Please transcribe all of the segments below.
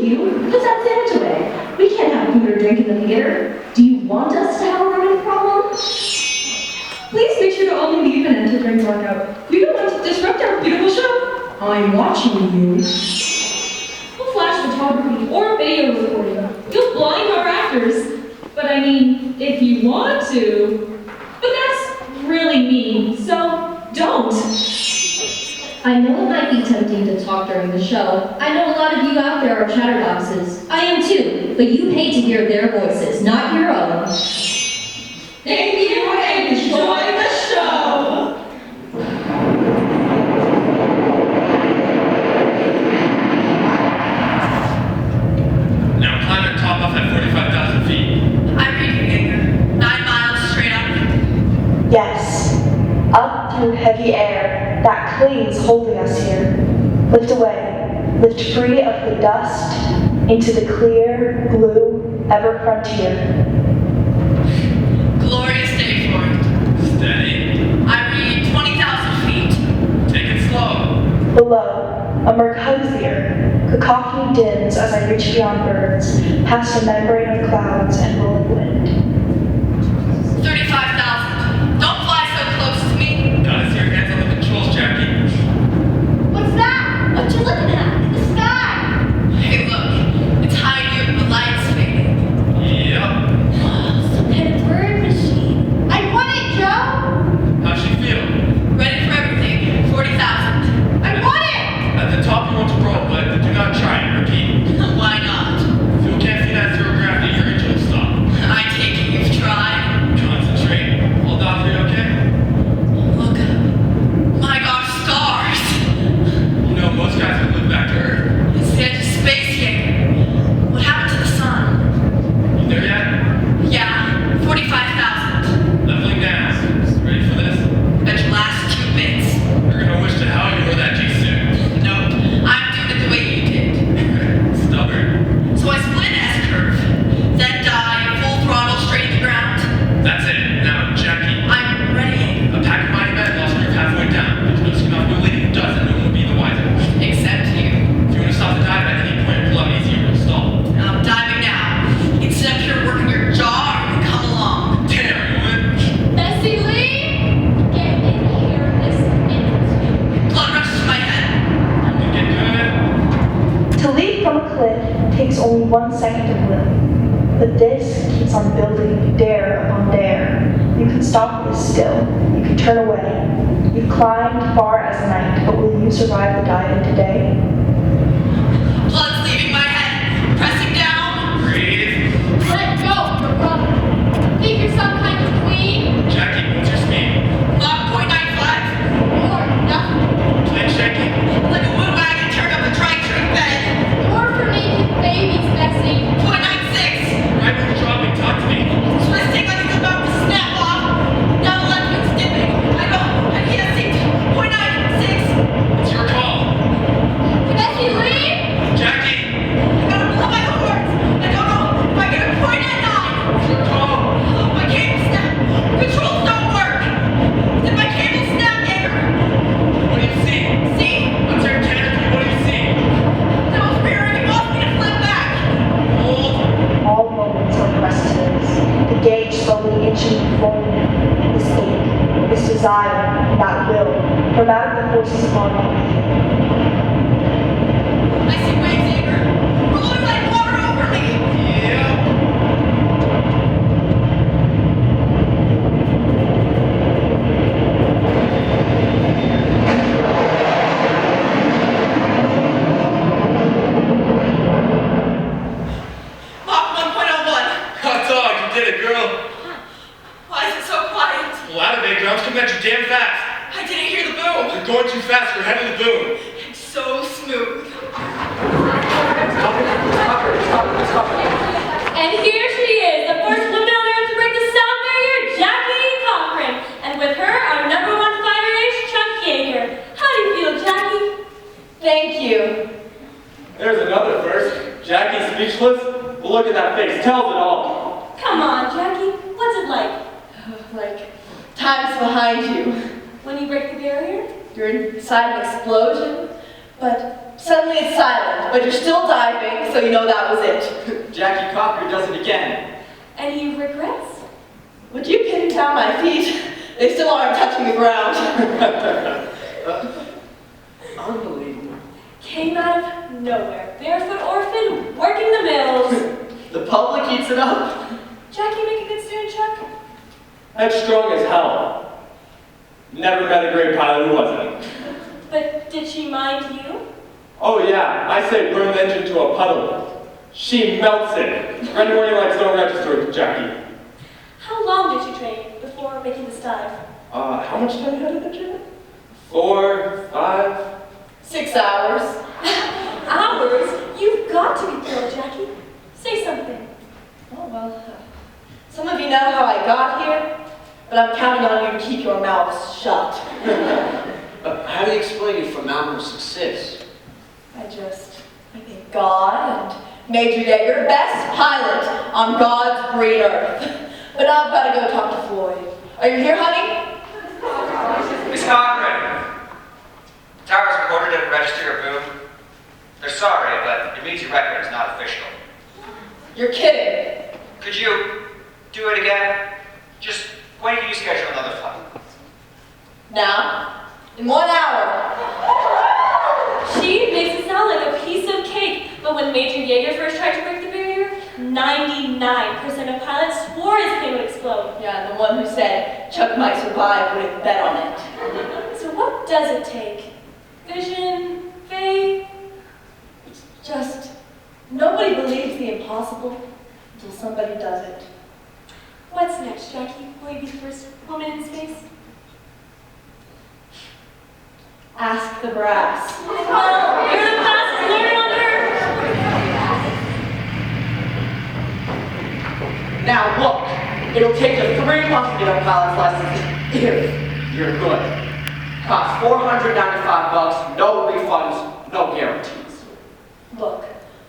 you. Put that sandwich away. We can't have food or drink in the theater. Do you want us to have a running problem? Please make sure to only leave and enter during workout. We don't want to disrupt our beautiful show. I'm watching you. We'll flash photography or video recording. You'll blind our actors. But I mean, if you want to. But that's really mean, so don't. I know it might be tempting to talk during the show. I know a lot of you out there are chatterboxes. I am too, but you pay to hear their voices, not your own. Thank you and enjoy the show! Now climb and top off at 45,000 feet. I'm reading Jaeger. 9 miles straight up. Yes, up through heavy air that clings holding us here. Lift away, lift free of the dust into the clear, blue, ever frontier. Glorious day for it. Steady. I read 20,000 feet. Take it slow. Below, a murk hugs the earth. Cacophony dims as I reach beyond birds, past a membrane of clouds and rolling wind. 35,000. Don't fly so close to me. Gotta see your hands on the controls, Jackie. What's that? What you looking at? The sky! Hey, look. It's high noon, the light's fading. Yep. Some kind of bird machine. I want it, Joe! How's she feel? Ready for everything. 40,000. I want it! At the top you want to roll, but do not try it. Repeat. Why not? Fuel can't feed at zero gravity, your engine will stop. I take it you've tried. Concentrate. Hold on, are you okay? Look. My gosh, stars. You know, most guys would look back to Earth. It's the edge of space here. What happened to the sun? You there yet? Yeah, 45,000. Leveling down. Ready for this? Bet your last 2 bits. You're gonna wish to hell you wore that G-suit. Nope, I'm doing it the way you did. Stubborn. So I split an S-curve, then dive, full throttle, straight to the ground. That's it. Now, Jackie. I'm ready. A pack of mighty men lost curve halfway down. There's no skin off no lady who does it. No one will be the wiser. Except you. If you want to stop the dive at any point, pull out easier to stall. I'm diving now. You can sit up here working your jaw or you can come along. Damn, woman. Bessie Lee! Get in here this minute. Blood rushes to my head. You get doing it? To leap from a cliff takes only 1 second of will. But this keeps on building dare upon dare. You can stop this still. You can turn away. You've climbed far as night, but will you survive the dive into day? Blood's leaving my head. Pressing down. Breathe. Let go, your brother. Think you're some kind of queen? Jackie, what's your speed? Mach 0.95. Or nothing. Plane shaking? Like a wood wagon turned up a dry creek bed. Or for naked babies, Bessie. 0.96. Right when you're dropping, talk to me. Twisting like it's about to snap off. Now the left wing's dipping. I can't see. 0.96. It's your call. Bessie Lee! Jackie, I gotta blow my horns. I don't know if I get a point at 9. it's your call. My cable snapped. Controls don't work. Did my cable snap, Jaeger? What do you see? See? Let's hear canopy. What do you see? That was rearing. He wants me to flip back. Hold. All moments are precipices. The gauge slowly inching forward. This ache, this desire, that will, no matter the forces upon me. I see waves, Jaeger. Rolling like water over me. Yep. Mach 1.01. Hot dog, you did it, girl. Why is it so quiet? Well, out of it, ground's coming at you damn fast. I didn't hear the boom. You're going too fast. You're heading the boom. It's so smooth. And here she is, the first woman on earth to break the sound barrier, Jackie Cochran. And with her, our number 1 fighter is Chuck Yeager. How do you feel, Jackie? Thank you. There's another first. Jackie speechless? Well, look at that face. Tells it all. Come on, Jackie. What's it like? Like, time's behind you. When you break the barrier? You're inside an explosion, but Suddenly it's silent, but you're still diving, so you know that was it. Jackie Cochran does it again. Any regrets? Would you pin down my feet? They still aren't touching the ground. Unbelievable. Came out of nowhere. Barefoot orphan, working the mills. The public eats it up. Jackie make a good student, Chuck? Headstrong as hell. Never met a great pilot who wasn't. But did she mind you? Oh yeah, I say burn the engine to a puddle. She melts it. Running warning lights don't register with Jackie. How long did you train before making this dive? How much time you had in the gym? 4, 5? 6 hours. Hours? You've got to be thrilled, Jackie. Say something. Oh, well, some of you know how I got here, but I'm counting on you to keep your mouths shut. How do you explain your phenomenal success? I thank God and Major Yeager, best pilot on God's green earth. But now I've got to go talk to Floyd. Are you here, honey? Miss Cochran, the tower's recorded and register your boom. They're sorry, but it means your record is not official. You're kidding. Could you do it again? Just when can you schedule another flight? Now? In 1 hour. She makes it sound like a piece of cake, but when Major Yeager first tried to break the barrier, 99% of pilots swore his plane would explode. Yeah, the one who said Chuck might survive wouldn't bet on it. So what does it take? Vision? Faith? It's just, nobody believes the impossible until somebody does it. What's next, Jackie? Will you be the first woman in space? Ask the brass. Well, you're the fastest learner on Earth. Now look, it'll take you 3 months to get a pilot's license if you're good. Costs $495, no refunds, no guarantees. Look,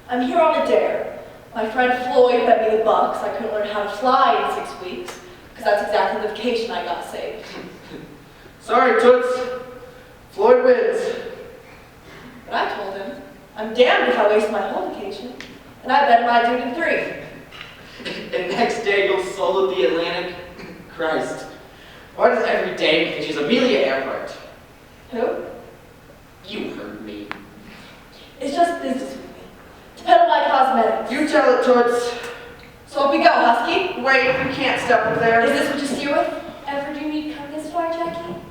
I'm here on a dare. My friend Floyd bet me the bucks I couldn't learn how to fly in 6 weeks, because that's exactly the vacation I got saved. Sorry, Toots. Floyd wins. But I told him, I'm damned if I waste my whole vacation, and I bet him I'd do it in 3. And next day you'll solo the Atlantic? Christ. Why does every day think she's Amelia Earhart? Who? You heard me. It's just business with me. Depend on my cosmetics. You tell it, Toots. So up we go, Husky. Wait, you can't step up there. Is this what you steer with? Ever dream you'd come this far, Jackie?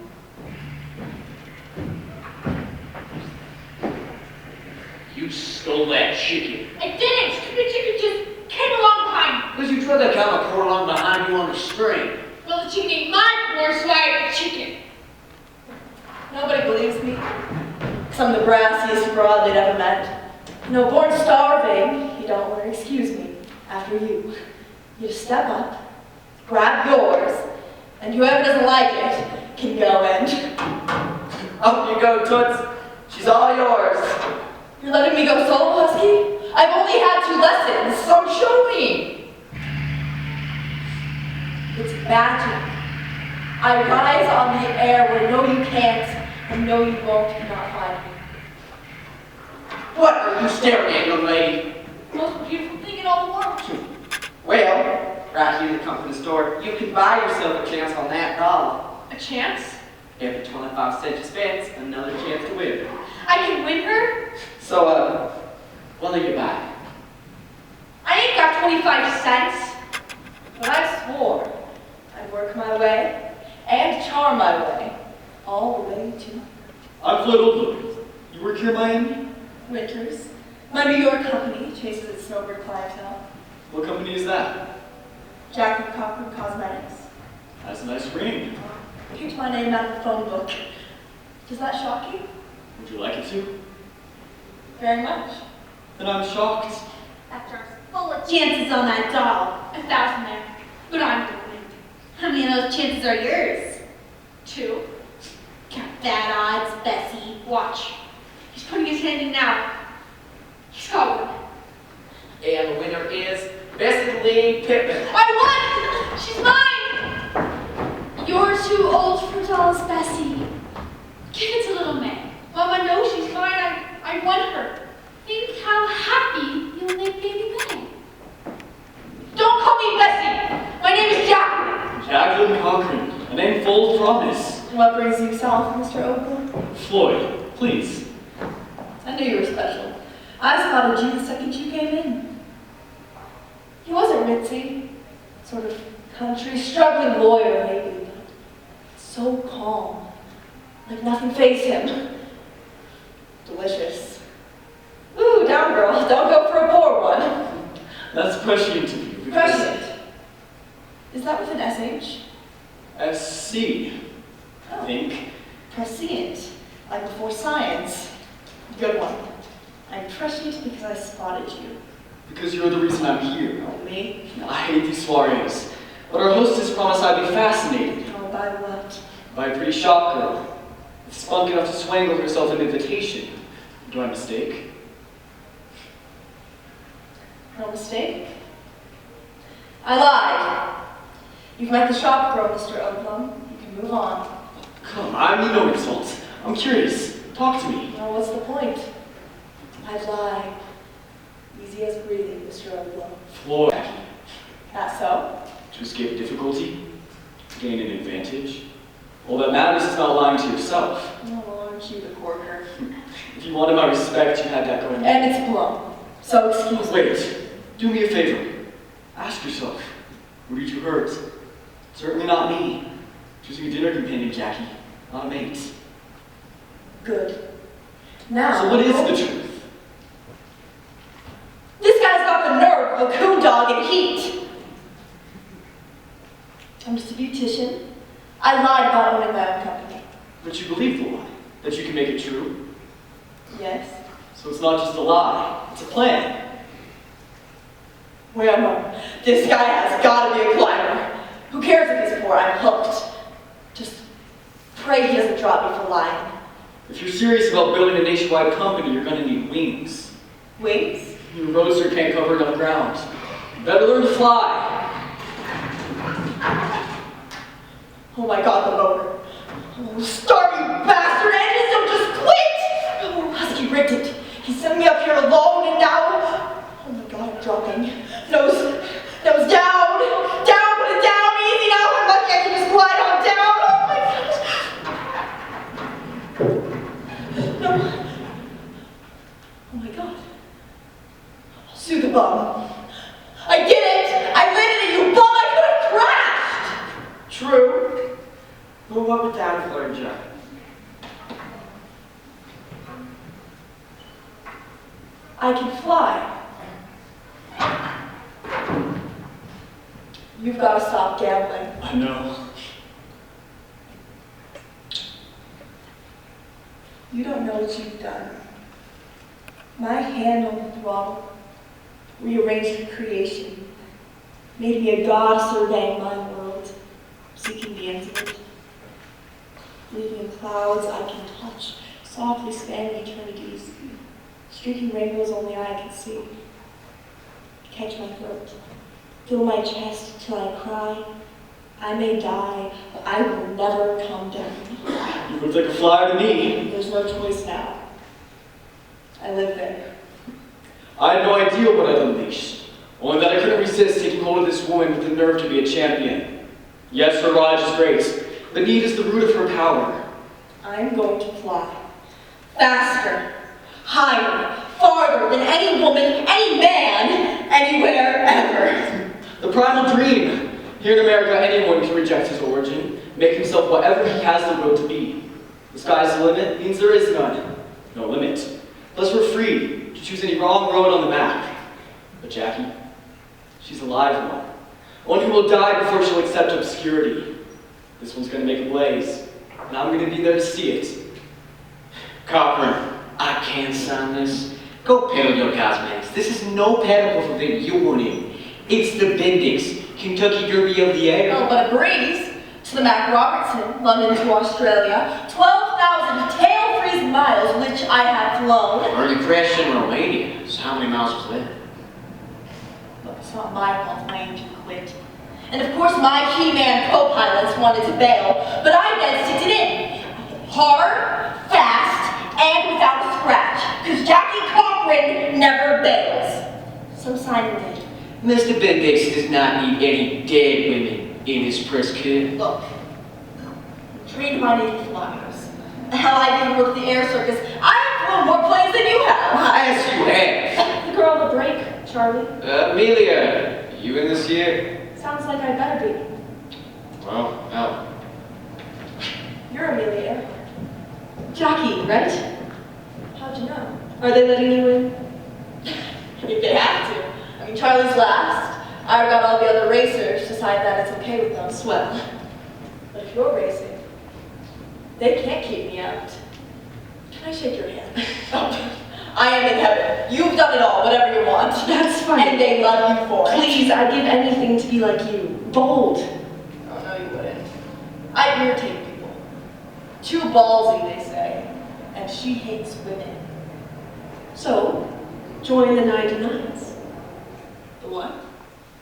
You stole that chicken. I didn't! The chicken just came along behind. Because you tried to come a cord along behind you on a string. Well, the chicken ate my poor swag chicken. Nobody believes me. Because I'm the brassiest broad they'd ever met. You know, born starving, you don't want to excuse me. After you. You just step up, grab yours, and whoever doesn't like it can go and... Up you go, Toots. She's all yours. You're letting me go solo, Husky? I've only had 2 lessons. So show me. It's magic. I rise on the air where no you can't and no you won't cannot find me. What are you staring at, young lady? The most beautiful thing in all the world. Well, right here in the company store, you can buy yourself a chance on that doll. A chance? Every 25 cents you spend, another chance to win. I can win her? So, what will you buy? I ain't got 25 cents. But I swore I'd work my way and charm my way all the way to I'm Floyd Oldwood. You work here in Miami? Winters. My New York company chases its snowbird clientele. What company is that? Jackie Cochran Cosmetics. That's a nice ring. Picked my name out of the phone book. Does that shock you? Would you like it to? Very much. Then I'm shocked. That jar's full of chances on that doll. 1,000 there. But I'm going. How many of those chances are yours? 2. Count bad odds, Bessie. Watch. He's putting his hand in now. He's got one. And the winner is Bessie Pittman. I won! She's mine! You're too old for dolls, Bessie. Give it to little May. Mama knows she's mine. I I want her. Think how happy you'll make baby May. Don't call me Bessie. My name is Jacqueline. Jacqueline Cochran, a name full of promise. What brings you south, Mr. Oakland? Floyd, please. I knew you were special. I spotted you the second you came in. He wasn't ritzy, sort of country, struggling lawyer maybe, but so calm, like nothing fazed him. Delicious. Ooh, down girl, don't go for a poor one. That's prescient of you. Prescient. Is that with an SH? SC, I think. Prescient, like before science. Good one. I'm prescient because I spotted you. Because you're the reason I'm here. Oh, me? I hate these soirees. But our hostess promised I'd be fascinated. Oh, by what? By a pretty shop girl. With spunk enough to swangle herself an invitation. Do I mistake? No mistake. I lied. You've met the shop girl, Mr. Oaklum. You can move on. Come, I mean no insult. I'm curious. Talk to me. Now, what's the point? I lied. Easy as breathing, Mr. Oaklum. Floyd. Not so? To escape difficulty? Gain an advantage? All that matters is not lying to yourself. Oh, aren't you the corker? If you wanted my respect, you had that going on. And it's blown. So excuse me. Wait. Do me a favor. Ask yourself, who did you hurt? Certainly not me. Choosing a dinner companion, Jackie, not a mate. Good. Now... So what is the truth? This guy's got the nerve of a coon dog in heat. I'm just a beautician. I lied about owning my own company. But you believe the lie, that you can make it true. Yes. So it's not just a lie, it's a plan. Wait a moment. This guy has got to be a climber. Who cares if he's poor? I'm hooked. Just pray he doesn't drop me for lying. If you're serious about building a nationwide company, you're gonna need wings. Wings? Your roadster can't cover enough ground. You better learn to fly. Oh my God, the motor. Oh, start, you bastard! Engines don't just quit! Oh, Husky rigged it. He sent me up here alone and now... Oh my God, I'm dropping. Nose down! Down, put it down, easy now! I'm lucky I can just glide on down! Oh my God! No. Oh my God. I'll sue the bum. I did it! I landed it, you bum! I could have crashed! True. Move up and down, Floyd, Jack. I can fly. You've got to stop gambling. I know. You don't know what you've done. My hand on the throttle rearranged creation, made me a god surveying my world, seeking the infinite. Leaving in clouds I can touch, softly spanning eternities, streaking rainbows only I can see. Catch my throat, fill my chest till I cry. I may die, but I will never come down. You look like a flyer to me. There's no choice now. I live there. I had no idea what I'd unleashed. Only that I couldn't resist taking hold of this woman with the nerve to be a champion. Yes, her ride is great, but need is the root of her power. I'm going to fly. Faster, higher, farther than any woman, any man, anywhere, ever. The primal dream. Here in America, anyone can reject his origin, make himself whatever he has the will to be. The sky's the limit means there is none. No limit. Thus we're free to choose any wrong road on the map. But Jackie, she's a live one. One who will die before she'll accept obscurity. This one's gonna make a blaze, and I'm gonna be there to see it. Cochran, I can't stand this. Go pay with your cosmetics. This is no pedicle for the union. It's the Bendix, Kentucky Derby of the air. Oh, but a breeze to the Mac Robertson, London to Australia, 12,000 tail-free miles, which I have flown. Or you crashed in Romania. So how many miles was that? Look, it's not my fault my engine quit. And of course my He-Man co-pilots wanted to bail, but I dead sticked it in. Hard, fast, and without a scratch, because Jackie Cochran never bails. So sign the date. Mr. Bendix does not need any dead women in his press kit. Look, I'm trained by Navy flyers. Hell, I even worked the air circus. I've flown more planes than you have. As you have. The girl on the break, Charlie. Amelia, you in this year? Sounds like I better be. Well, no. You're Amelia Earhart. Jackie, right? How'd you know? Are they letting you in? I mean, they have to. I mean, Charlie's last. I've got all the other racers decide that it's okay with them. Swell. But if you're racing, they can't keep me out. Can I shake your hand? Oh, I am in heaven. You've done it all, whatever you want. That's fine. And they love you for it. Please, I'd give anything to be like you. Bold. Oh, no, you wouldn't. I irritate people. Too ballsy, they say. And she hates women. So, join the 99s. The what?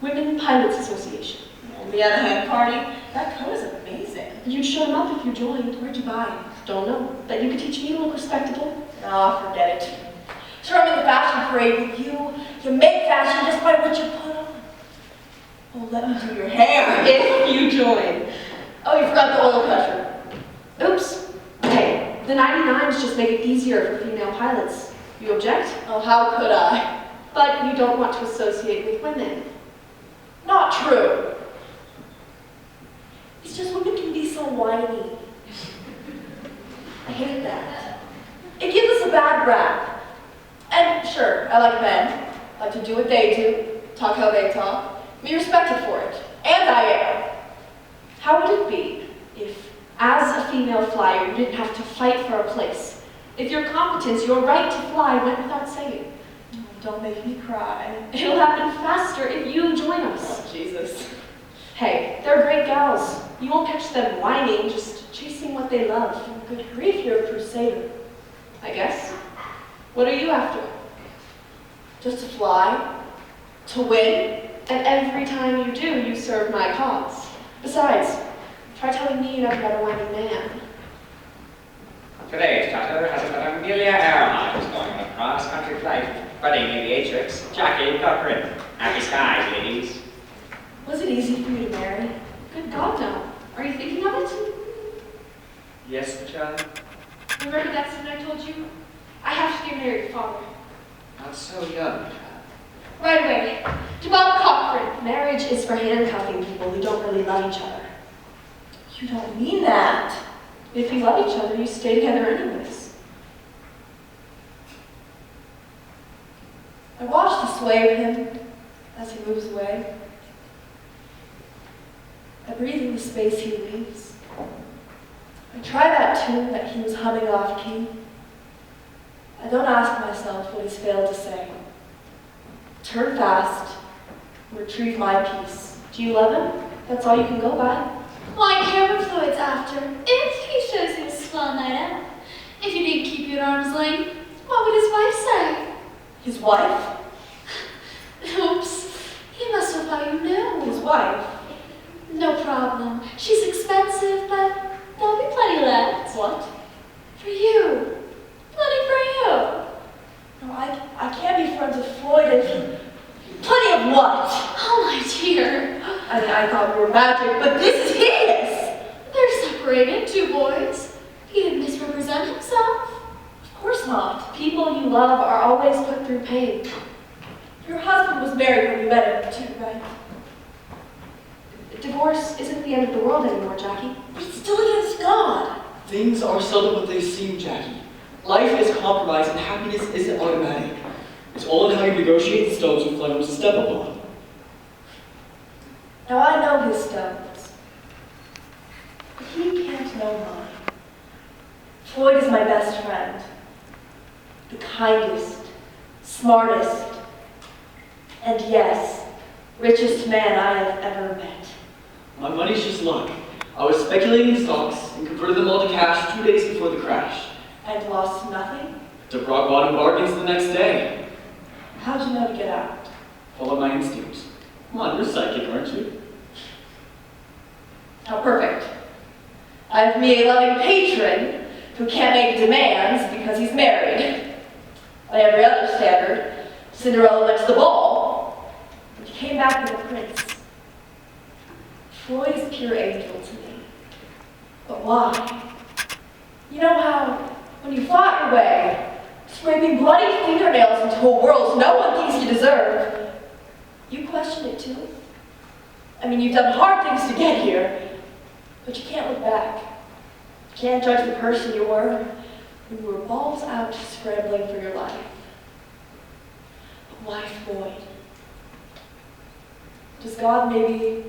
Women Pilots Association. On the other hand, party, that coat is amazing. You'd show them up if you joined. Where'd you buy it? Don't know. Bet you could teach me to look respectable. Ah, forget it. Sure, I'm in the fashion parade with you. You make fashion just by what you put on. Oh, let me do your hair. If you join. Oh, you forgot the oil pressure. Oops. Hey, the 99s just make it easier for female pilots. You object? Oh, how could I? But you don't want to associate with women. Not true. It's just women can be so whiny. I hate that. It gives us a bad rap. And sure, I like men. I like to do what they do, talk how they talk, be respected for it. And I am. How would it be if, as a female flyer, you didn't have to fight for a place? If your competence, your right to fly, went without saying? Oh, don't make me cry. It'll happen faster if you join us. Oh, Jesus. Hey, they're great gals. You won't catch them whining, just chasing what they love. Oh, good grief, you're a crusader. I guess. What are you after? Just to fly? To win? And every time you do, you serve my cause. Besides, try telling me you never met a whining man. Today's cutter has about Amelia Earhart is going on a cross-country flight with budding aviatrix Jackie Cochran. Happy skies, ladies. Was it easy for you to marry? Good God, no. Are you thinking of it? Yes, child? Remember that scene I told you? I have to get married, Father. Not so young, child. Right away. To Bob Cochran. Marriage is for handcuffing people who don't really love each other. You don't mean that. If you love each other, you stay together anyways. I watch the sway of him as he moves away. I breathe in the space he leaves. I try that tune that he was humming off key. I don't ask myself what he's failed to say. Turn fast, retrieve my peace. Do you love him? That's all you can go by. Why care what Floyd's after if he shows you a swell night out? If you didn't keep you at arm's length, what would his wife say? His wife? Oops, he must have thought you knew. His wife? No problem. She's expensive, but there'll be plenty left. What? For you. Plenty for you. No, I can't be friends with Floyd and plenty of what? Oh, my dear. I thought we were magic, but this is his! They're separated, two boys. He didn't misrepresent himself. Of course not. People you love are always put through pain. Your husband was married when you met him, too, right? Divorce isn't the end of the world anymore, Jackie. But it's still against God. Things are seldom what they seem, Jackie. Life is compromised and happiness isn't automatic. It's all in how you negotiate the stones you've learned to step upon. Now I know his stones, but he can't know mine. Floyd is my best friend. The kindest, smartest, and yes, richest man I have ever met. My money's just luck. I was speculating in stocks and converted them all to cash 2 days before the crash. And lost nothing? Took rock bottom bargains the next day. How'd you know to get out? Followed my instincts. Come on, you're psychic, aren't you? How perfect. I have me a loving patron who can't make demands because he's married. By every other standard, Cinderella went to the ball, but he came back with a prince. Floyd is pure angel to me. But why? You know how, when you fought your way, scraping bloody fingernails into a world no one thinks you deserve, you question it too? I mean, you've done hard things to get here, but you can't look back. You can't judge the person you were when you were balls out scrambling for your life. But why Floyd? Does God maybe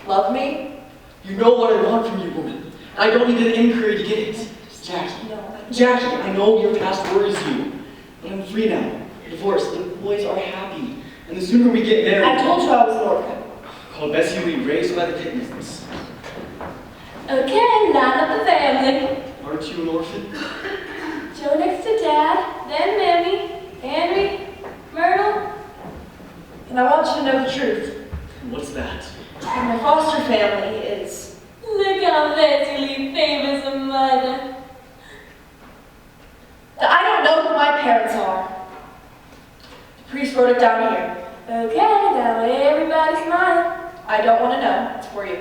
love me? You know what I want from you, woman. I don't need an inquiry to get it. Jackie. No. Jackie, I know your past worries you, but I'm free now. We're divorced. The boys are happy. And the sooner we get married... I told you I was an orphan. Called Bessie Lee, raised by the Pittmans. Okay, line up the family. Aren't you an orphan? Joe next to Dad, then Mammy, Henry, Myrtle. And I want you to know the truth. What's that? And my foster family is... Look how Bessie famous a mother. that I don't know who my parents are. The priest wrote it down here. Okay, that way everybody's smiling. I don't want to know. It's for you.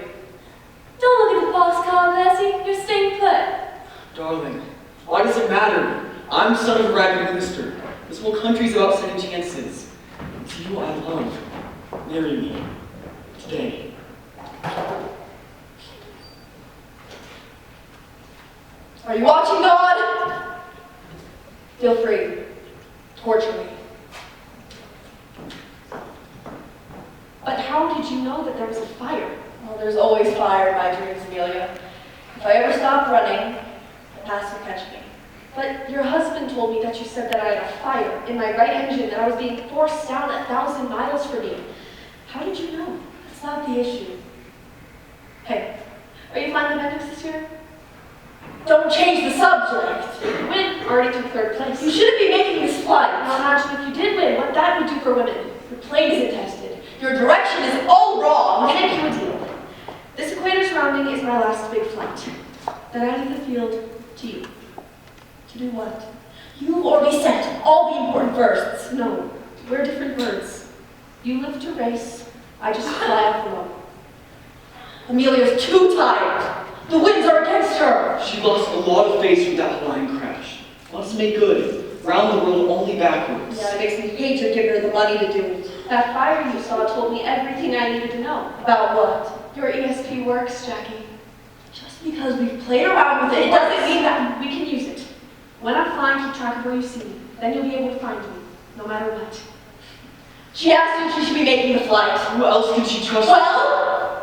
Don't look at the boxcar, Bessie. You're staying put. Darling, why does it matter? I'm the son of a ragged minister. This whole country's about second chances. It's you I love. Marry me. Today. Are you watching, God? Feel free. Torture me. But how did you know that there was a fire? Well, there's always fire in my dreams, Amelia. If I ever stop running, the past will catch me. But your husband told me that you said that I had a fire in my right engine, that I was being forced down 1,000 miles from you. How did you know? That's not the issue. Hey, are you flying the Bendix this year? Don't change the subject. Win already took 3rd place. You shouldn't be making this flight. Now imagine if you did win, what that would do for women. Your plane isn't tested. Your direction is all wrong. I'll make you a deal. This equator's rounding is my last big flight. Then I leave the field to you. To do what? You've already set all the important firsts. No, we're different birds. You live to race, I just fly off alone. Amelia's too tired. The winds are against her. She lost a lot of face with that Hawaiian crash. Wants to make good. Round the world only backwards. Yeah, it makes me hate you giving her the money to do it. That fire you saw told me everything I needed to know. About what? Your ESP works, Jackie. Just because we've played around with it, it doesn't mean that... we can use it. When I'm flying, keep track of where you see me. Then you'll be able to find me, no matter what. She asked if she should be making the flight. Who else can she trust? Well?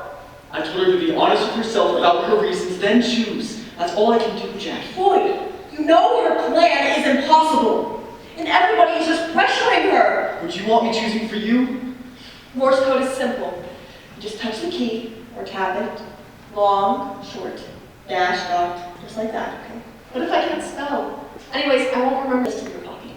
I told her to be honest with herself about her reasons, then choose. That's all I can do, Jackie. Floyd, you know her plan is impossible. And everybody is just pressuring her. Would you want me choosing for you? Morse code is simple. You just touch the key, or tap it. Long, short, dash, dot, just like that, okay? What if I can't spell? Anyways, I won't remember this in your pocket.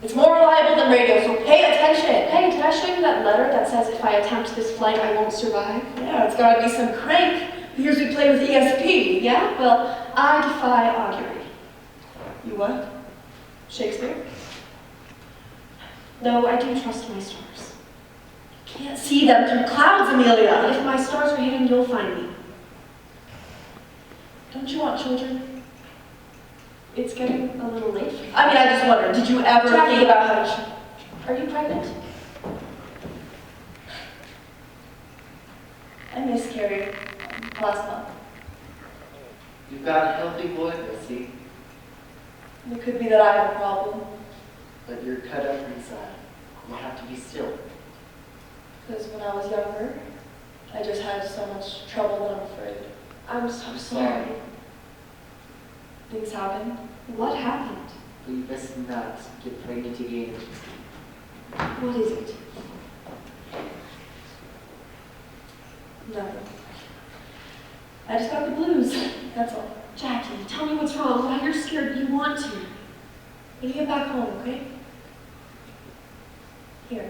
It's more reliable than radio, so pay attention. Hey, did I show you that letter that says if I attempt this flight, I won't survive? Yeah, it's gotta be some crank. Here's we play with ESP. Yeah? Well, I defy augury. You what? Shakespeare? Though I do trust my stars. Can't see them through clouds, Amelia. If my stars are hidden, you'll find me. Don't you want children? It's getting a little late for you. I mean, I just wonder, did you ever Jackie, think about how much... Are you pregnant? I miscarried last month. You've got a healthy boy, Bessie, It could be that I have a problem. but you're cut up inside. You have to be still. Because when I was younger, I just had so much trouble that I'm afraid. I'm so sorry. Things happen. What happened? But you best not get pregnant again. What is it? Nothing. I just got the blues. That's all. Jackie, tell me what's wrong. Why you're scared you want to. When you get back home, okay? Here.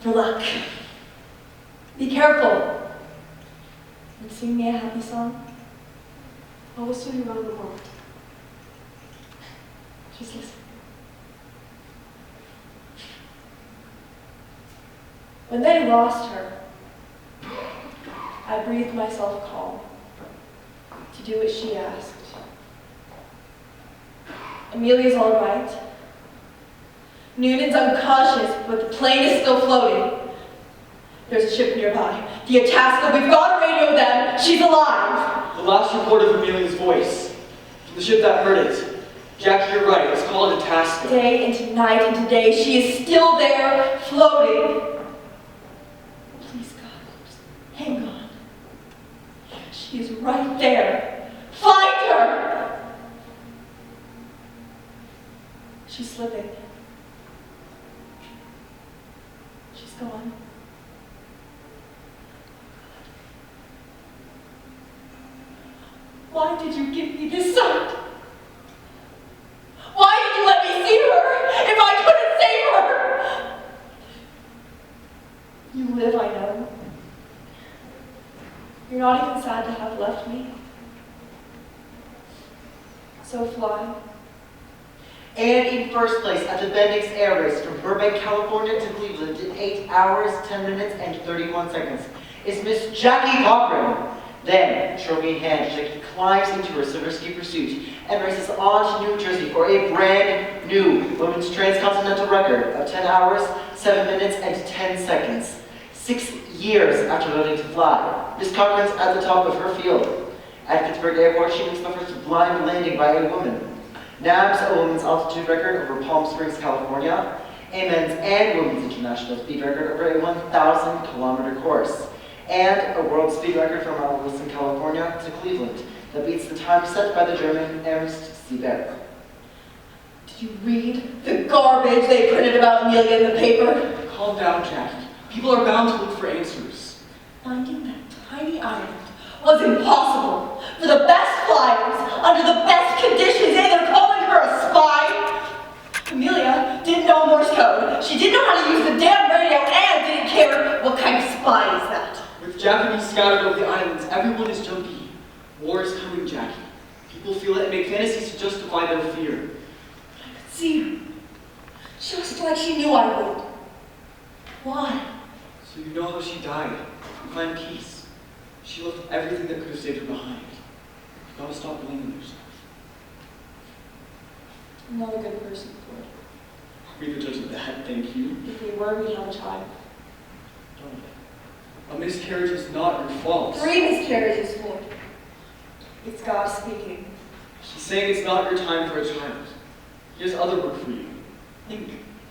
For luck. Be careful. And sing me a happy song? I'll whistle you around the world. Just listen. When they lost her, I breathed myself calm to do what she asked. Amelia's all right. Noonan's unconscious, but the plane is still floating. There's a ship nearby. The Itasca, we've got to radio them. She's alive. The last report of Amelia's voice, from the ship that heard it. Jackie, you're right. It's called Itasca. Day into night into day, she is still there, floating. Please, God, just hang on. She is right there. Find her! She's slipping. She's gone. Why did you give me this sight? Why did you let me see her if I couldn't save her? You live, I know. You're not even sad to have left me. So fly. And in first place at the Bendix Air Race from Burbank, California to Cleveland in 8 hours, 10 minutes, and 31 seconds is Miss Jackie Cochran. Then, trophy in hand, Jackie climbs into her silver ski pursuit and races on to New Jersey for a brand new women's transcontinental record of 10 hours, 7 minutes, and 10 seconds. 6 years after learning to fly, Miss Cochran's at the top of her field. At Pittsburgh Airport, she makes the first blind landing by a woman. NABs a women's altitude record over Palm Springs, California, a men's and women's international speed record over a 1,000-kilometer course, and a world speed record from Mount Wilson, California to Cleveland that beats the time set by the German Ernst Siebeck. Did you read the garbage they printed about Amelia in the paper? Calm down, Jackie. People are bound to look for answers. Finding that tiny island was impossible. For the best flyers, under the best conditions, and they're calling her a spy? Amelia didn't know Morse code. She didn't know how to use the damn radio and didn't care. What kind of spy is that? With Japanese scattered over the islands, everyone is jumpy. War is coming, Jackie. People feel it and make fantasies to justify their fear. I could see her. Just like she knew I would. Why? So you know how she died. You find peace. She left everything that could have saved her behind. You've got to stop blaming yourself. I'm not a good person, Floyd. Are we the judge of that? Thank you. If we were, we'd have a child. A miscarriage is not your fault. 3 miscarriages, Floyd. It's God speaking. She's saying it's not your time for a child. He has other work for you. Think,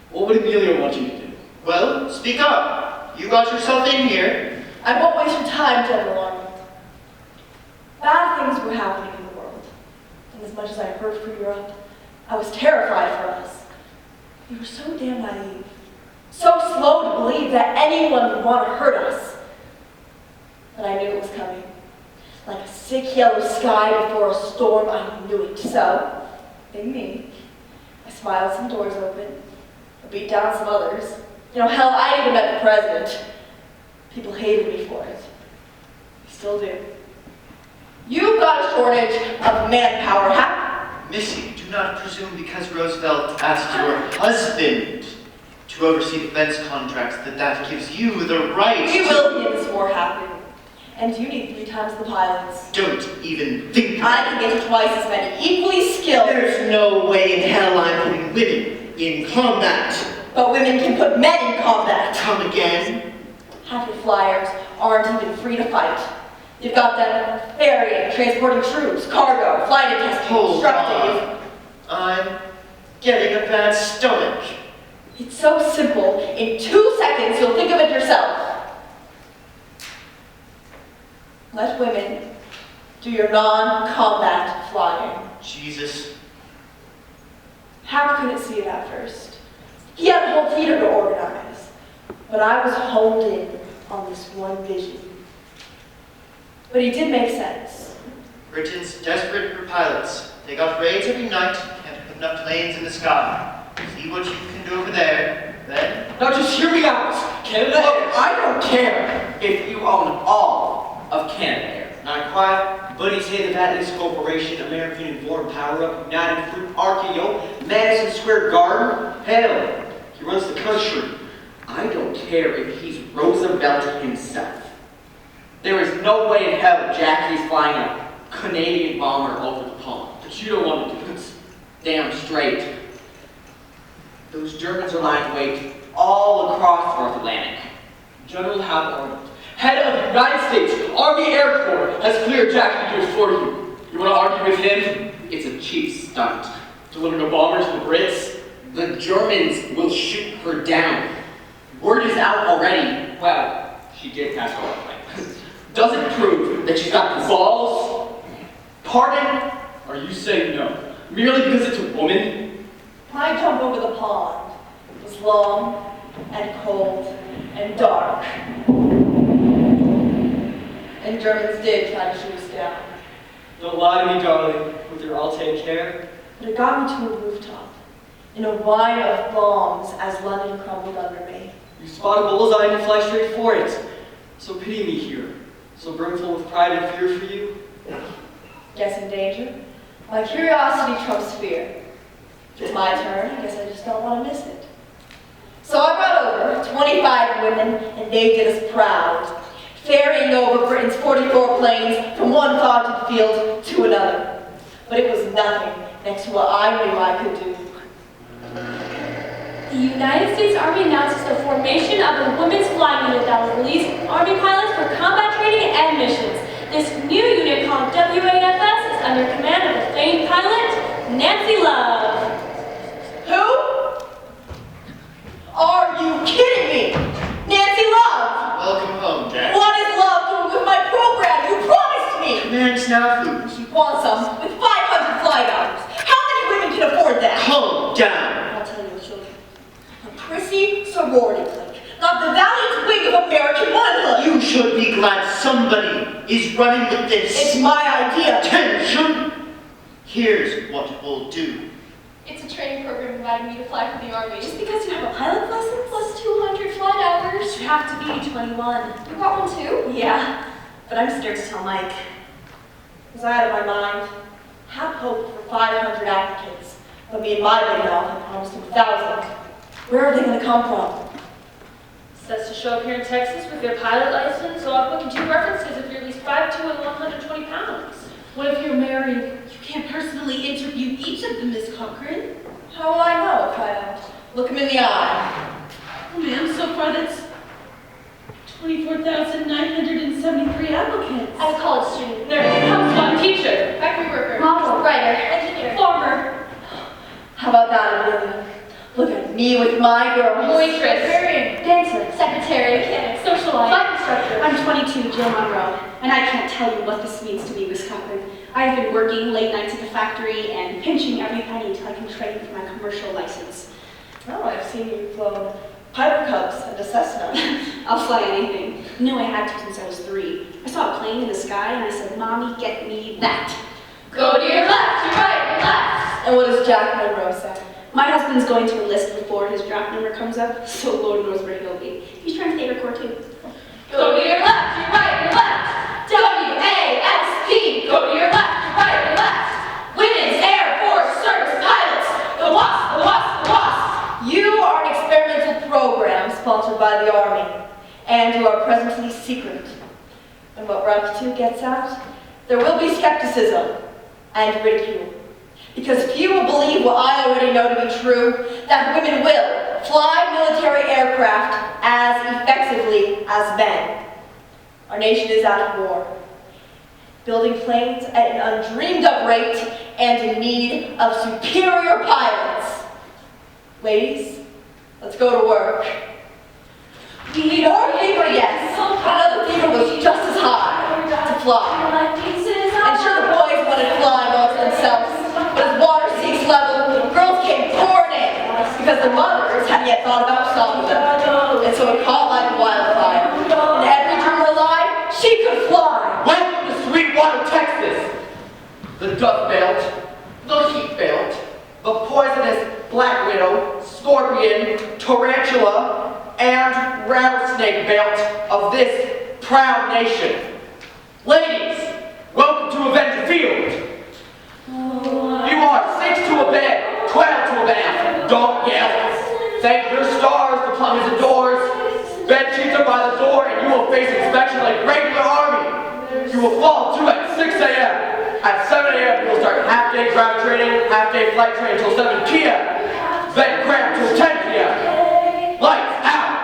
what would Amelia want you to do? Well, speak up. You got yourself in here. I won't waste your time, General Arnold. Bad things were happening in the world. And as much as I heard for Europe, I was terrified for us. We were so damn naive. So slow to believe that anyone would want to hurt us. But I knew it was coming. Like a sick yellow sky before a storm, I knew it. So, being me, I smiled some doors open. I beat down some others. You know, hell, I even met the president. People hated me for it. They still do. You've got a shortage of manpower, huh? Missy, do not presume because Roosevelt asked your husband to oversee defense contracts that gives you the right We will get this war happening. And you need 3 times the pilots. Don't even think I can get to twice as many, equally skilled. There's no way in hell I'm putting women in combat. But women can put men in combat. Come again? Half your flyers aren't even free to fight. You've got them ferrying, transporting troops, cargo, flight attendants, instructing. I'm getting a bad stomach. It's so simple. In 2 seconds, you'll think of it yourself. Let women do your non-combat flying. Jesus. Hap couldn't see it at first. He had a whole theater to organize. But I was honed in on this one vision. But he did make sense. Britain's desperate for pilots. They got raids every night, can't put enough planes in the sky. See what you can do over there, then? Now just hear me out. Canada Air. I don't care if you own all of Canada Air. Not quite, but he's head of Atlas Corporation, American and Foreign Power-Up, United Fruit, RKO, Madison Square Garden. Hell, he runs the country. I don't care if he's Roosevelt himself. There is no way in hell Jackie's flying a Canadian bomber over the pond. But you don't want to do this. Damn straight. Those Germans are lying wait all across North Atlantic. General Hal Arnold, head of the United States Army Air Corps, has cleared Jackie to do it for you. You want to argue with him? It's a cheap stunt. Delivering a bomber to the Brits? The Germans will shoot her down. Word is out already. Well, she did pass her life. Does it prove that she's got the balls? Pardon? Are you saying no? Merely because it's a woman? My jump over the pond was long and cold and dark. And Germans did try to shoot us down. Don't lie to me, darling, with your I'll take care. But it got me to a rooftop, in a wine of bombs as London crumbled under me. You spot a bullseye and you fly straight for it. So pity me here, so brimful with pride and fear for you. Guessing danger? My curiosity trumps fear. If it's my turn, I guess I just don't want to miss it. So I brought over 25 women, and they did us proud, ferrying over Britain's 44 planes from one fogged field to another. But it was nothing next to what I knew I could do. The United States Army announces the formation of a women's flying unit that will release Army pilots for combat training and missions. This new unit, called WAFS, is under command of the famed pilot, Nancy Love. Who? Are you kidding me? Nancy Love! Welcome home, Jack. What is Love doing with my program? You promised me! Command snafu. She wants some with 500 flight hours. How many women can afford that? Calm down. I'll tell you, children. A prissy sorority clique, not the valiant wing of American womanhood. You should be glad somebody is running with this. It's my idea. Attention! Here's what we'll do. It's a training program inviting me to fly for the Army. Just because you have a pilot license plus 200 flight hours. You have to be 21. You got one too? Yeah, but I'm scared to tell Mike. Was I out of my mind? Had hoped for 500 applicants, but me and my big mouth had promised him 1,000. Where are they going to come from? Says to show up here in Texas with your pilot license, so I'll book you 2 references if you're at least 5'2" and 120 pounds. What if you're married? You can't personally interview each of them, Miss Cochran. How will I know if I don't look him in the eye? Oh, ma'am, so far that's 24,973 applicants. I'm a college student, nurse, housewife, teacher, factory worker, model, writer, engineer, farmer. How about that, Amelia? Look at me with my girls. Waitress, librarian, dancer, secretary, mechanic, socialite, flight instructor. I'm 22, Jill Monroe, and I can't tell you what this means to me, Miss Cochran. I've been working late nights at the factory and pinching every penny until I can train for my commercial license. Oh, I've seen you flown Piper Cubs and a Cessna. I'll fly anything. I knew I had to since I was 3. I saw a plane in the sky and I said, Mommy, get me that. Go to your left, your right, your left. And what does Jack Monroe say? My husband's going to enlist before his draft number comes up, so Lord knows where he'll be. He's trying to take a Corps too. Go to your left, your right, your left. W-A-S-P. Go to your left, your right, your left. Women's Air Force Service Pilots. The WASP, the WASP, the WASP. You are an experimental program sponsored by the Army, and you are presently secret. When what we're up to gets out, there will be skepticism and ridicule. Because few will believe what I already know to be true, that women will fly military aircraft as effectively as men. Our nation is at war, building planes at an undreamed of rate and in need of superior pilots. Ladies, let's go to work. We need more fever, yes. Another fever was just as high to fly. And sure, the boys wanted flying all to themselves. But as water seeks level, girls came pouring in because their mothers hadn't yet thought about stopping them. And so it caught like wildfire. And every dreamer alive, she could fly. Welcome to Sweetwater, Texas. The Dust Belt, the Heat Belt, the poisonous Black Widow, Scorpion, Tarantula, and Rattlesnake Belt of this proud nation. Ladies, Welcome to avenge the field. You are 6 to a bed, 12 to a bath. Don't yell. Thank your stars, the plumbers and doors. Bed sheets are by the door, and you will face inspection like regular army. You will fall to at 6 a.m. At 7 a.m. you will start half-day ground training, half-day flight training till 7 p.m. Then cramp till 10 p.m. Lights out.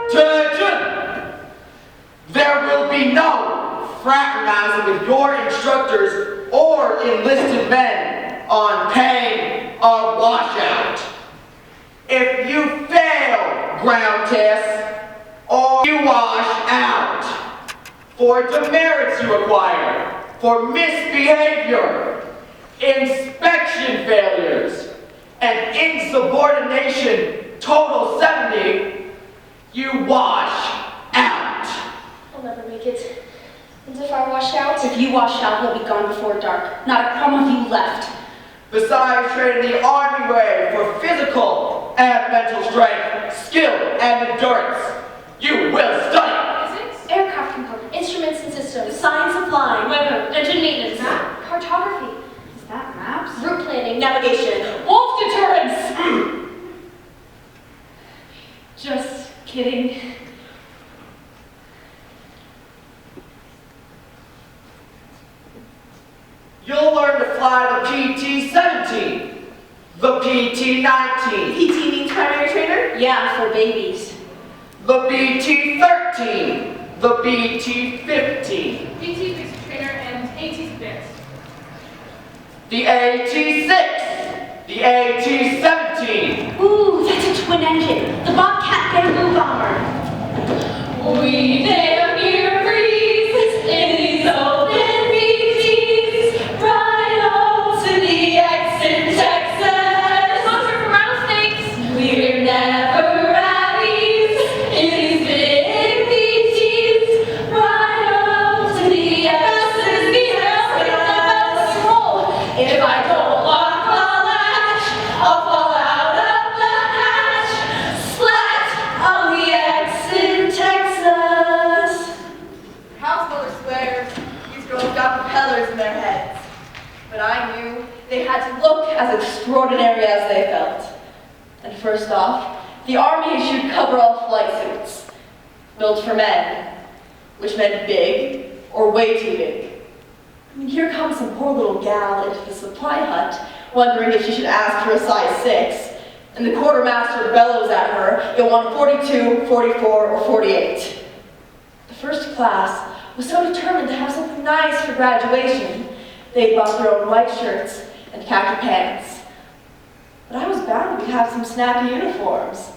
Attention! There will be no fraternizing with your instructors or enlisted men on pain of washout. If you fail ground tests, or you wash out for demerits you acquire, for misbehavior, inspection failures, and insubordination, total 70, you wash out. I'll never make it. And if I wash out? If you wash out, we'll be gone before dark. Not a crumb of you left. Besides training the Army way for physical and mental strength, skill, and endurance, you will study Physics? Aircraft components, instruments and systems, Science of flying, weather, engine maintenance, map, cartography, Is that maps? route planning, navigation. wolf deterrence. Just kidding. You'll learn to fly the PT-17, the PT-19, PT means primary trainer? Yeah, for babies. the BT-13, the BT-15, PT basic trainer and AT advanced. the AT-6, the AT-17. Ooh, that's a twin engine. The Bobcat bamboo bomber. We damn near freeze in these open BTs, right on to the X in Texas. Monster from rattlesnakes. We're never at ease in these big BTs, right on to the X in the roll. If I don't lock the latch, I'll fall out of the hatch. Slat on the X in Texas. House mother swears these girls got propellers in their heads. But I knew they had to look as extraordinary as they felt. And first off, the Army issued coverall flight suits, built for men, which meant big or way too big. I mean, here comes some poor little gal into the supply hut, wondering if she should ask for a size 6. And the quartermaster bellows at her, you'll want 42, 44, or 48. The first class was so determined to have something nice for graduation, they bought their own white shirts and khaki pants. But I was bound to have some snappy uniforms.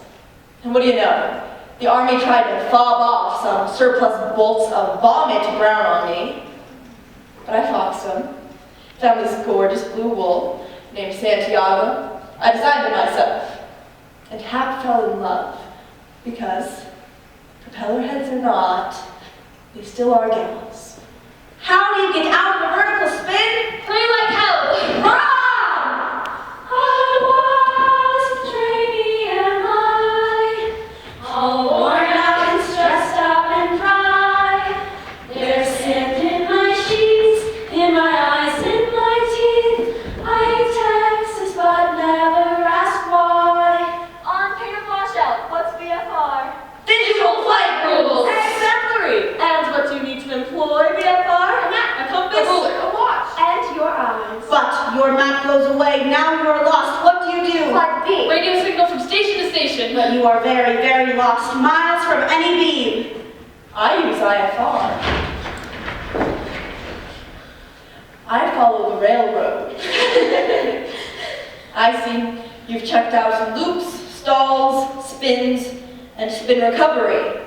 And what do you know? The Army tried to fob off some surplus bolts of vomit brown on me. But I foxed them, found this gorgeous blue wool named Santiago. I designed it myself, and Hap fell in love, because propeller heads or not, they still are gals. How do you get out of a vertical spin? Play like hell. Run! I was a trainee, am I? All worn out and stressed out and dry. There's sand in my sheets, in my eyes, in my teeth. I hate Texas, but never ask why. On pain of washout, what's BFR? Digital flight rules! Exemplary. And what do you need to employ, BFR? A map, a compass, A ruler. a watch. And your eyes. But your map goes away, now you are lost. What do you do? Flight B. Radio signal from station to station. But you are very, very lost, miles from any beam. I use IFR. I follow the railroad. I see you've checked out loops, stalls, spins, and spin recovery.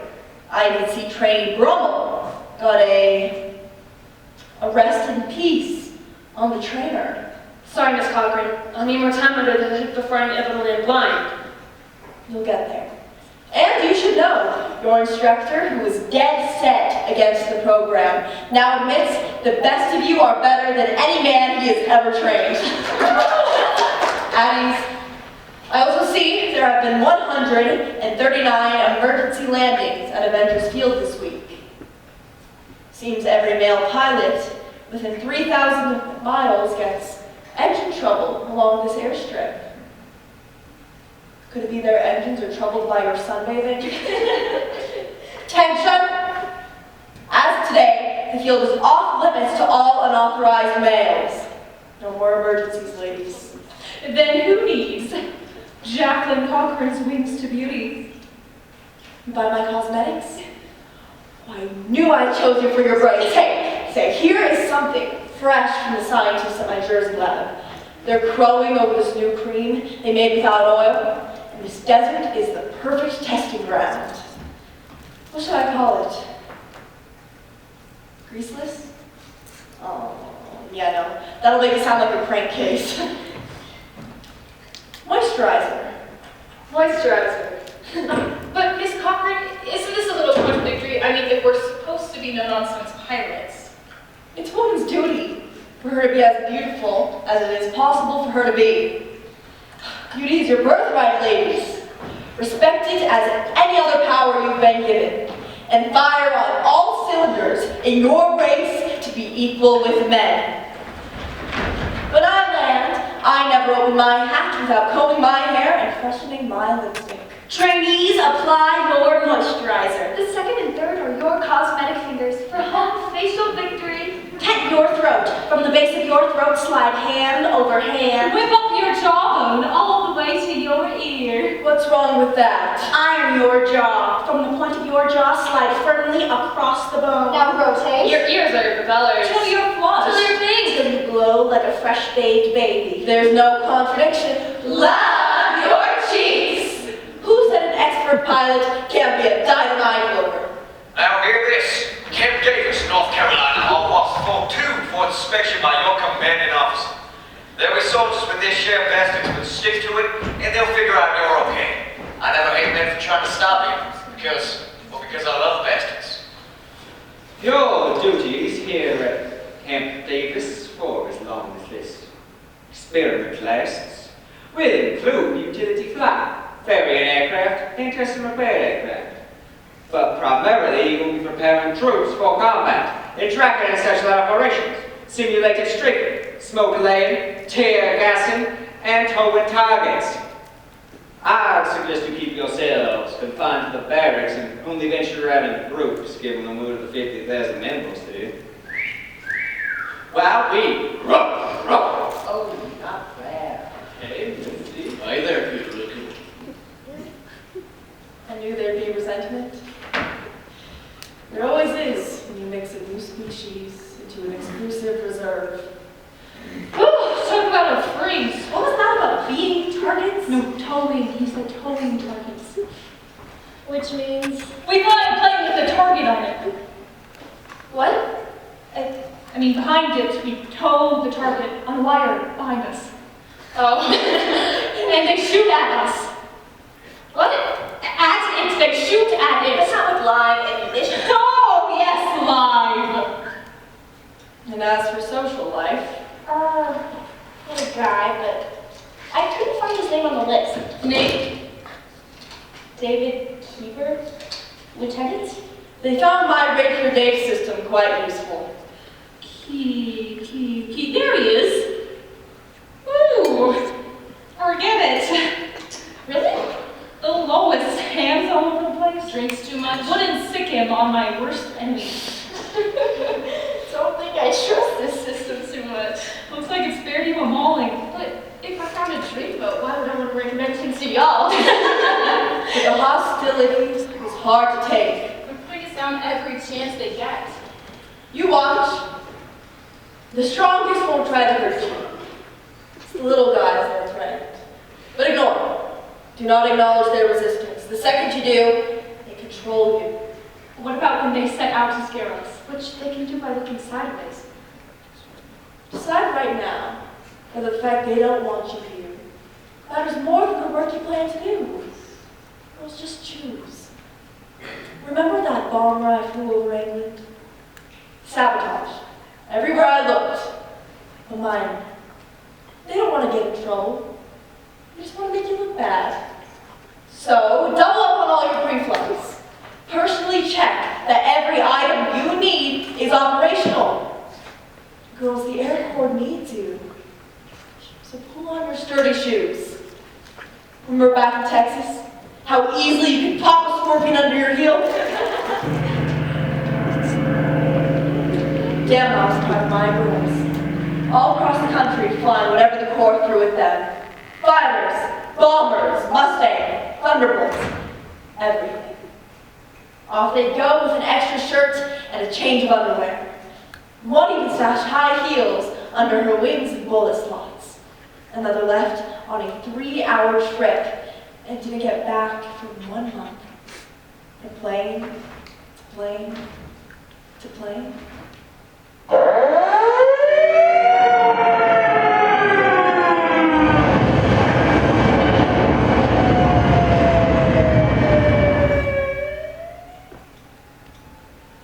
I can see trainee Brummel got a rest in peace on the trainer. Sorry, Miss Cochran. I'll need more time under the hood before I'm able to land blind. You'll get there. And you should know, your instructor, who was dead set against the program, now admits the best of you are better than any man he has ever trained. At ease, I also see there have been 139 emergency landings at Avengers Field this week. Seems every male pilot within 3,000 miles gets engine trouble along this airstrip. Could it be their engines are troubled by your sunbathing? Attention! As of today, the field is off limits to all unauthorized males. No more emergencies, ladies. Then who needs Jacqueline Cochran's wings to beauty? By my cosmetics? I knew I chose you for your brains. Hey, say, here is something fresh from the scientists at my Jersey lab. They're crowing over this new cream they made without oil. And this desert is the perfect testing ground. What should I call it? Greaseless? Oh, yeah, no. That'll make it sound like a crank case. Moisturizer. Moisturizer. But Miss Cochran, isn't this a little contradictory? I mean, if we're supposed to be no-nonsense pilots. It's woman's duty for her to be as beautiful as it is possible for her to be. Beauty is your birthright, ladies. Respect it as any other power you've been given. And fire on all cylinders in your race to be equal with men. When I land, I never open my hat without combing my hair and freshening my lipstick. Trainees, apply your moisturizer. The second and third are your cosmetic fingers for home facial victory. Tent your throat. From the base of your throat, slide hand over hand. Whip up your jawbone all the way to your ear. What's wrong with that? Iron your jaw. From the point of your jaw, slide firmly across the bone. Now rotate. Your ears are your propellers. Till your flush. Till your things. Till you glow like a fresh baked baby. There's no contradiction. Love your cheeks! Who said an expert pilot can't be a dynamite blower? Now hear this. Camp Davis, North Carolina, all walks form 2 for inspection by your commanding officer. There'll be soldiers with their share of bastards, but stick to it, and they'll figure out you're okay. I never hate men for trying to stop me, because I love bastards. Your duties here at Camp Davis for as long as this experiment lasts will include utility flight, ferrying aircraft, and test and repair aircraft. But primarily you will be preparing troops for combat, in tracking and satellite operations, simulated stripping, smoke laying, tear gassing, and towing targets. I'd suggest you keep yourselves confined to the barracks and only venture out in groups, given the mood of the 50,000 members do. While we rock. Oh, not bad. Hey, Misty. Hi there, Peter Looking. I knew there'd be resentment. There always is when you mix a new species into an exclusive reserve. Talk about a freeze. What was that about? Being targets? No, towing. He said towing targets. Which means... We thought I'd play with a target on it. What? I mean, behind it, we tow the target on a wire behind us. Oh. And they shoot at us. What? At it. They shoot at it. That's not with live ammunition. Oh, yes, live. And as for social life, What a guy, but I couldn't find his name on the list. Nate. David Keeper? Lieutenant? they found my regular Dave system quite useful. Key. There he is. Ooh. Forget it. Really? The lowest, hands all over the place. Drinks too much? Wouldn't sick him on my worst enemy. Don't think I trust this system too much. Looks like it spared you a mauling. But if I found a dreamboat, why would I want to recommend things to y'all? But the hostility was hard to take. They're putting us down every chance they get. You watch. The strongest won't try to hurt you. It's the little guys that are threatened. But ignore them. Do not acknowledge their resistance. The second you do, they control you. What about when they set out to scare us? Which they can do by looking sideways. Decide right now whether the fact they don't want you here matters more than the work you plan to do. Well, just choose. Remember that bomb where I flew over England? Sabotage. Everywhere I looked. But mine. They don't want to get in trouble. I just want to make you look bad. So, double up on all your pre-flights. Personally check that every item you need is operational. Girls, the Air Corps needs you. So pull on your sturdy shoes. Remember back in Texas? How easily you could pop a scorpion under your heel? Damn, I was proud of my girls. All across the country flying whatever the Corps threw at them. Fighters, bombers, Mustang, Thunderbolts, everything. Off they'd go with an extra shirt and a change of underwear. One even stashed high heels under her wings and bullet slots. Another left on a 3-hour trip and didn't get back for 1 month. From plane to plane to plane.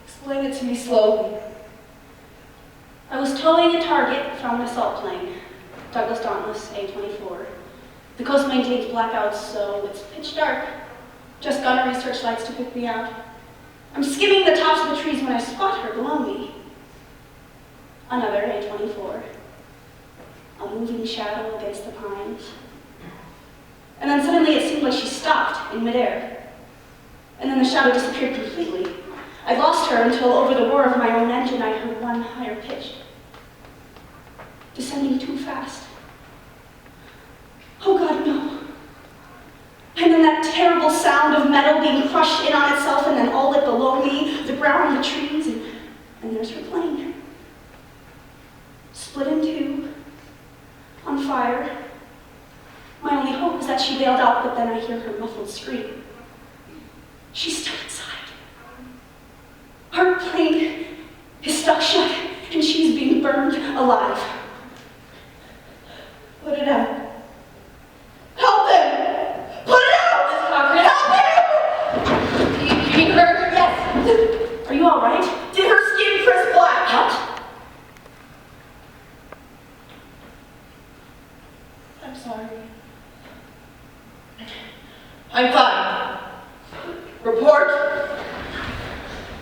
Explain it to me slowly. I was towing a target from an assault plane, Douglas Dauntless A-24. The coast maintains blackouts, so it's pitch dark. Just gunnery searchlights to pick me out. I'm skimming the tops of the trees when I spot her below me. Another A-24. A moving shadow against the pines. And then suddenly it seemed like she stopped in midair. And then the shadow disappeared completely. I lost her until over the roar of my own engine I heard one higher pitch. Descending too fast. Oh God, no. And then that terrible sound of metal being crushed in on itself and then all it below me, the ground, the trees, and there's her plane. Split in two, on fire. My only hope is that she bailed out, but then I hear her muffled scream. She's still inside. Her plane is stuck shut, and she's being burned alive. Put it out. Help him! Put it out! Miss Cochran? Help him! You mean her? Yes. Are you all right? Did her skin crisp black? What? I'm sorry. I'm fine. Report.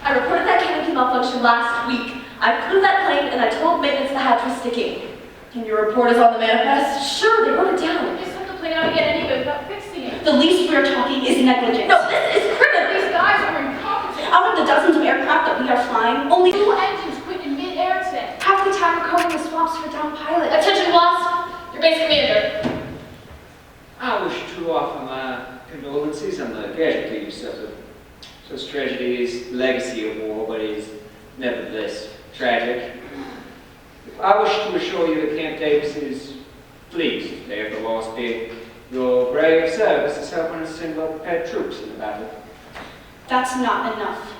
I reported that canopy malfunction last week. I flew that plane and I told maintenance the hatch was sticking. Can your report is on the manifest? Sure, they wrote it down. You just have to plane out again anyway without fixing it. The least we're talking is negligence. No, this is criminal. These guys are incompetent. Out of the dozens of aircraft that we are flying, only 2 engines quit in mid-air today. half the time are combing the swamps for down pilots. Attention, boss. Your base commander. I wish to offer my condolences on the casualty you suffered. Such tragedy is the legacy of war, but is nevertheless tragic. I wish to assure you that Camp Davis is pleased to have the loss be your brave service as helping us send well prepared troops in the battle. That's not enough.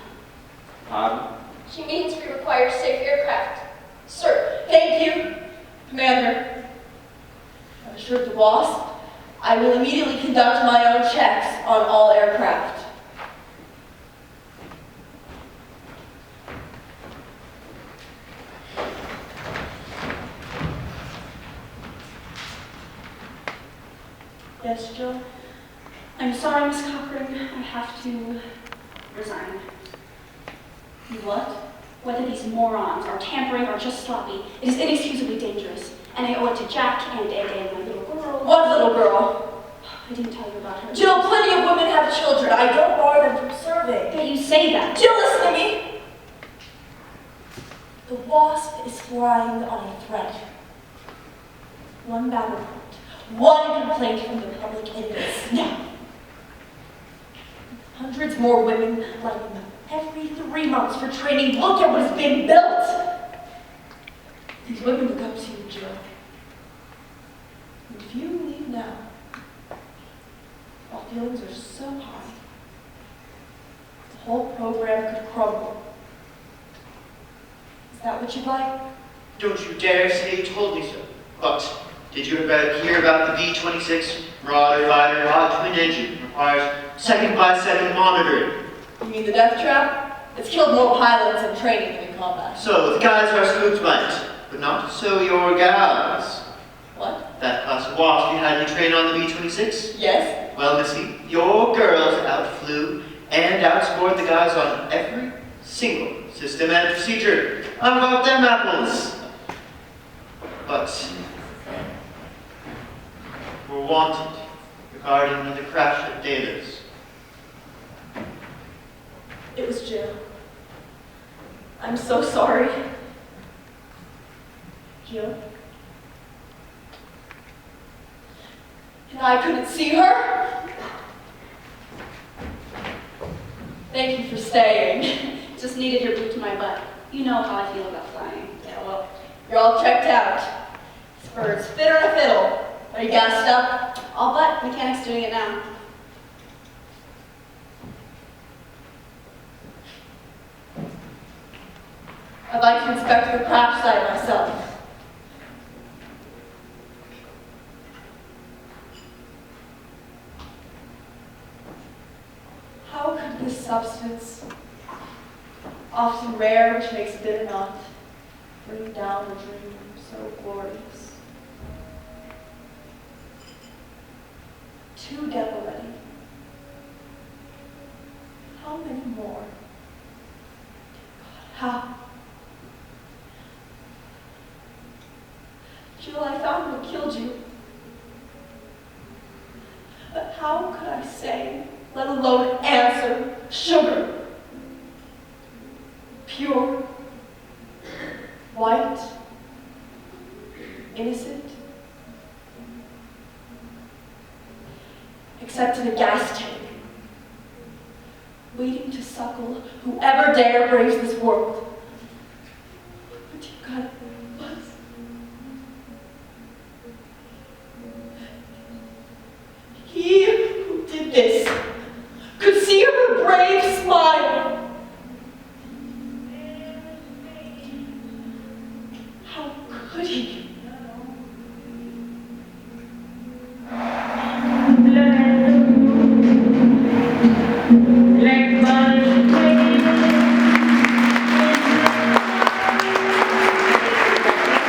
Pardon? She means we require safe aircraft. Sir, thank you, Commander. I've assured the WASP I will immediately conduct my own checks on all aircraft. Yes, Jill? I'm sorry, Miss Cochran. I have to resign. You what? Whether these morons are tampering or just sloppy, it is inexcusably dangerous. And I owe it to Jack and Ed and my little girl. What little girl? I didn't tell you about her. Jill, plenty of women have children. I don't bar them from serving. But you say that. Jill, listen to me. The WASP is flying on a threat. One battle report, one complaint from the public in this now. Hundreds more women lining up every 3 months for training. Look at what has been built. These women look up to you, Jill. And if you leave now, while feelings are so high, the whole program could crumble. Is that what you'd like? Don't you dare say you told me so. But did you hear about the V-26 Marauder fighter twin engine? Requires second-by-second monitoring. You mean the death trap? It's killed more pilots in training than in combat. So the guys are spooked by it, but not so your gals. What? that class of wasp you had you train on the B-26? Yes? Well, Missy, your girls outflew and outscored the guys on every single system and procedure. How about them apples? But we're wanted regarding another crash at Davis. It was Jill. I'm so sorry. Jill? And I couldn't see her? Thank you for staying. Just needed your boot to my butt. You know how I feel about flying. Yeah, well, you're all checked out. Spurs fit on a fiddle. Are you gassed up? All but mechanics doing it now. I'd like to inspect the crash site myself. How could this substance, often rare, which makes bitter not, bring down a dream so glorious? Two devil ready. How many more? How? Jill, I found what killed you. But how could I say, let alone answer, sugar? Pure, white, innocent, except in a gas tank, waiting to suckle whoever dare braves this world. But you got it. He who did this could see her brave smile. How could he?